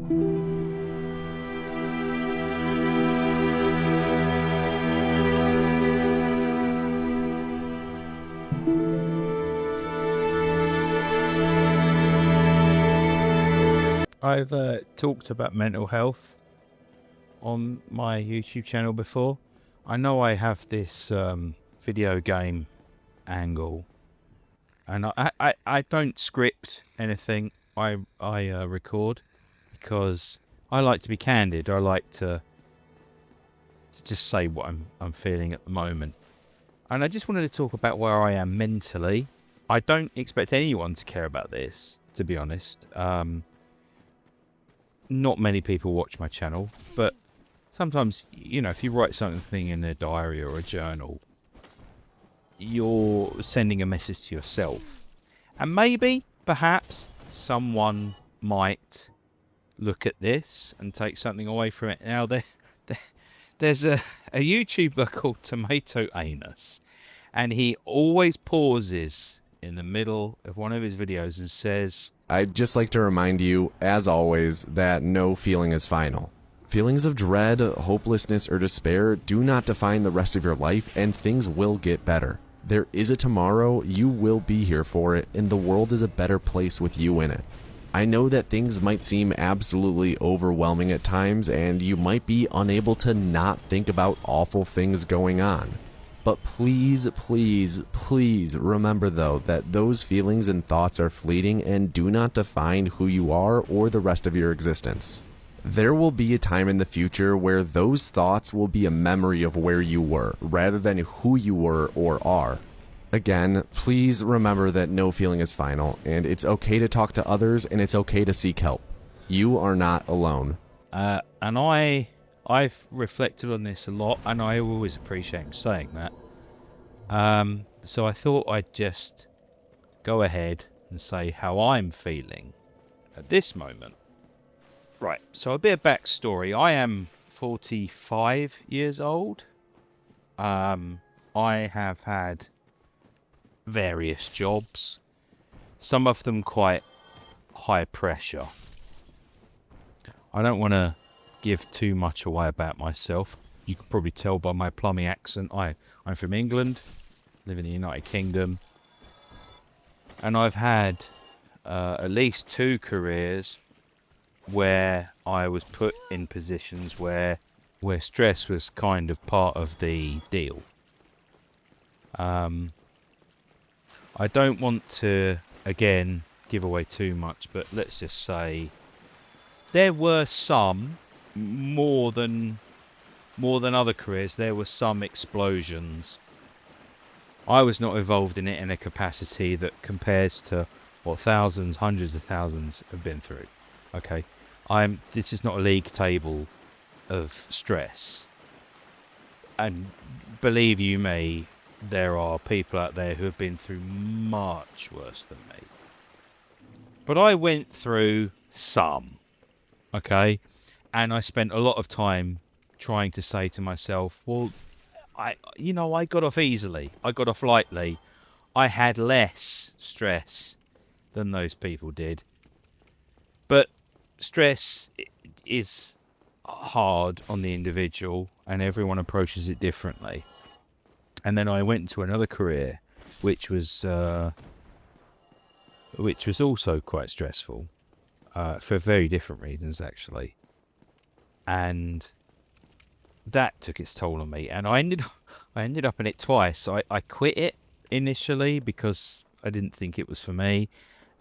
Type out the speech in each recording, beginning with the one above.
I've talked about mental health on my YouTube channel before. I know I have this video game angle, and I don't script anything. I record because I like to be candid. I like to just say what I'm feeling at the moment, and I just wanted to talk about where I am mentally. I don't expect anyone to care about this, to be honest. Not many people watch my channel, but sometimes, you know, if you write something in a diary or a journal, you're sending a message to yourself. And maybe, perhaps, someone might look at this and take something away from it. Now, there's a YouTuber called Tomato Anus, and he always pauses in the middle of one of his videos and says, I'd just like to remind you, as always, that no feeling is final. Feelings of dread, hopelessness, or despair do not define the rest of your life, and things will get better. There is a tomorrow, you will be here for it, and the world is a better place with you in it. I know that things might seem absolutely overwhelming at times, and you might be unable to not think about awful things going on. But please, please, please remember though that those feelings and thoughts are fleeting and do not define who you are or the rest of your existence. There will be a time in the future where those thoughts will be a memory of where you were, rather than who you were or are. Again, please remember that no feeling is final, and it's okay to talk to others, and it's okay to seek help. You are not alone. And I've reflected on this a lot, and I always appreciate him saying that. So I thought I'd just go ahead and say how I'm feeling at this moment. Right, so a bit of backstory. I am 45 years old. I have had various jobs, some of them quite high pressure. I don't want to give too much away about myself. You can probably tell by my plummy accent. I'm from England, live in the United Kingdom, and I've had at least 2 careers where I was put in positions where stress was kind of part of the deal. I don't want to again give away too much, but let's just say there were some, more than other careers, there were some explosions. I was not involved in it in a capacity that compares to what thousands, hundreds of thousands have been through. Okay, this is not a league table of stress, and believe you me, there are people out there who have been through much worse than me. But I went through some, okay, and I spent a lot of time trying to say to myself, well, I got off easily. I got off lightly. I had less stress than those people did. But stress is hard on the individual, and everyone approaches it differently. And then I went into another career, which was also quite stressful, for very different reasons actually. And that took its toll on me, and I ended up in it twice. I quit it initially because I didn't think it was for me,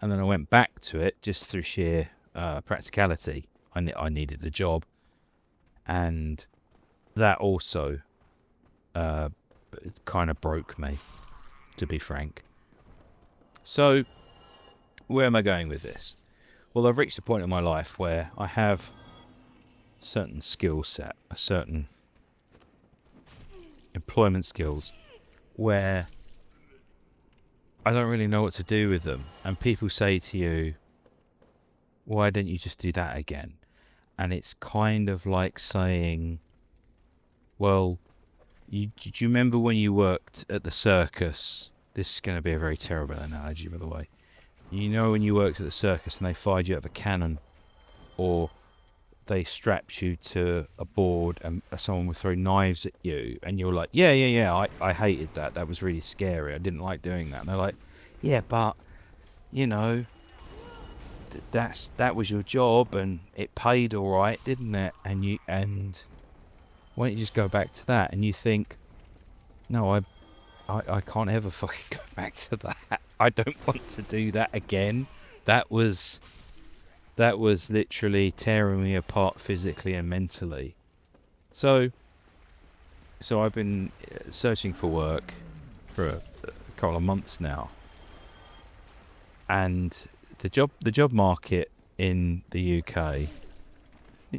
and then I went back to it just through sheer practicality. I needed the job, and that also kind of broke me, to be frank. So where am I going with this? Well, I've reached a point in my life where I have certain skill set, a certain employment skills, where I don't really know what to do with them. And people say to you, why don't you just do that again? And it's kind of like saying, well, do you remember when you worked at the circus? This is going to be a very terrible analogy, by the way. You know when you worked at the circus and they fired you out of a cannon, or they strapped you to a board and someone would throw knives at you, and you're like, yeah, I hated that. That was really scary. I didn't like doing that. And they're like, yeah, but you know, that was your job and it paid all right, didn't it? And why don't you just go back to that? And you think, no, I can't ever fucking go back to that. I don't want to do that again. That was literally tearing me apart physically and mentally. So I've been searching for work for a couple of months now, and the job market in the UK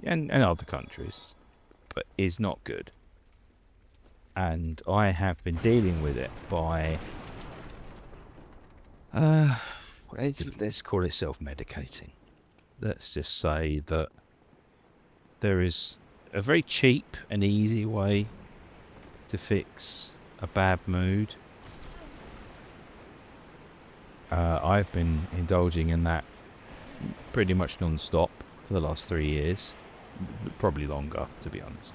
and other countries, but is not good. And I have been dealing with it by let's call it self-medicating. Let's just say that there is a very cheap and easy way to fix a bad mood. I've been indulging in that pretty much non-stop for the last 3 years, probably longer, to be honest.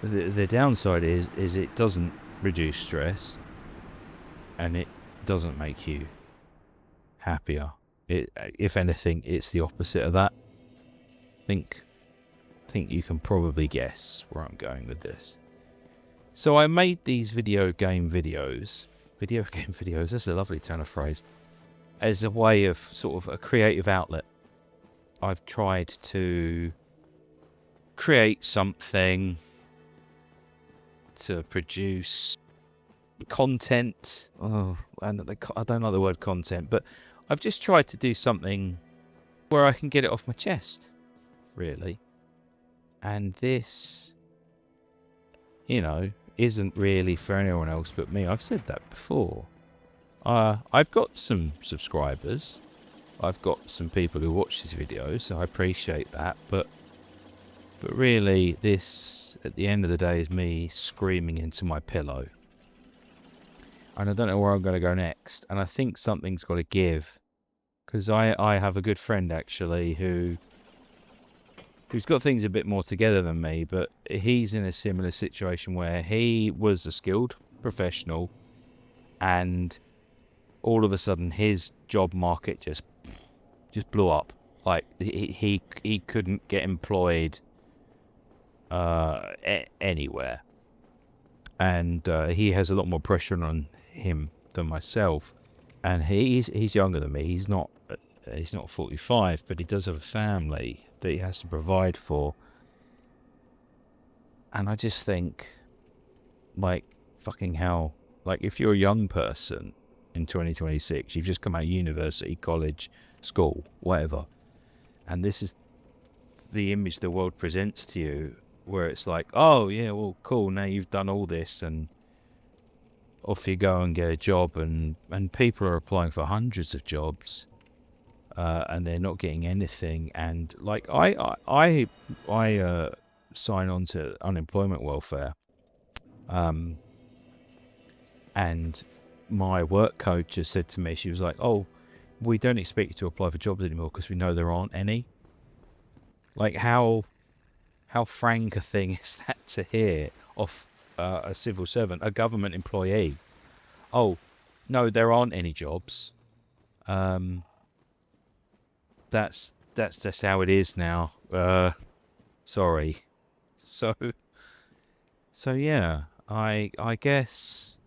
The downside is it doesn't reduce stress, and it doesn't make you happier. If anything, it's the opposite of that. Think you can probably guess where I'm going with this. So I made these video game videos, that's a lovely turn of phrase, as a way of sort of a creative outlet. I've tried to create something, to produce content. I don't like the word content, but I've just tried to do something where I can get it off my chest, really. And this, isn't really for anyone else but me. I've said that before. I've got some subscribers. I've got some people who watch this video, so I appreciate that. But really, this, at the end of the day, is me screaming into my pillow. And I don't know where I'm going to go next. And I think something's got to give. Because I have a good friend, actually, who's got things a bit more together than me, but he's in a similar situation where he was a skilled professional, and all of a sudden his job market just blew up. Like he couldn't get employed anywhere, and he has a lot more pressure on him than myself. And he's younger than me. He's not 45, but he does have a family that he has to provide for. And I just think, like, fucking hell, like, if you're a young person in 2026, you've just come out of university, college, school, whatever, and this is the image the world presents to you, where it's like, oh yeah, well, cool, now you've done all this, and off you go and get a job, and people are applying for hundreds of jobs, and they're not getting anything. And like I sign on to unemployment welfare, and my work coach has said to me, she was like, oh, we don't expect you to apply for jobs anymore because we know there aren't any. Like, how frank a thing is that to hear off a civil servant, a government employee? Oh, no, there aren't any jobs. That's just how it is now. Sorry. So yeah, I guess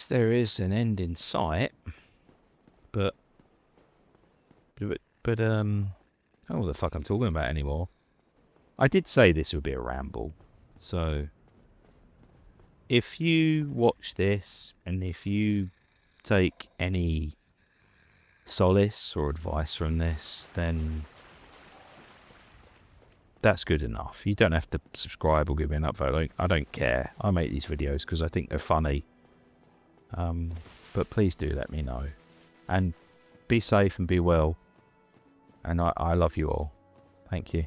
there is an end in sight, but I don't know what the fuck I'm talking about anymore. I did say this would be a ramble, so if you watch this and if you take any solace or advice from this, then that's good enough. You don't have to subscribe or give me an upvote. I don't care. I make these videos because I think they're funny. But please do let me know. And be safe and be well. And I love you all. Thank you.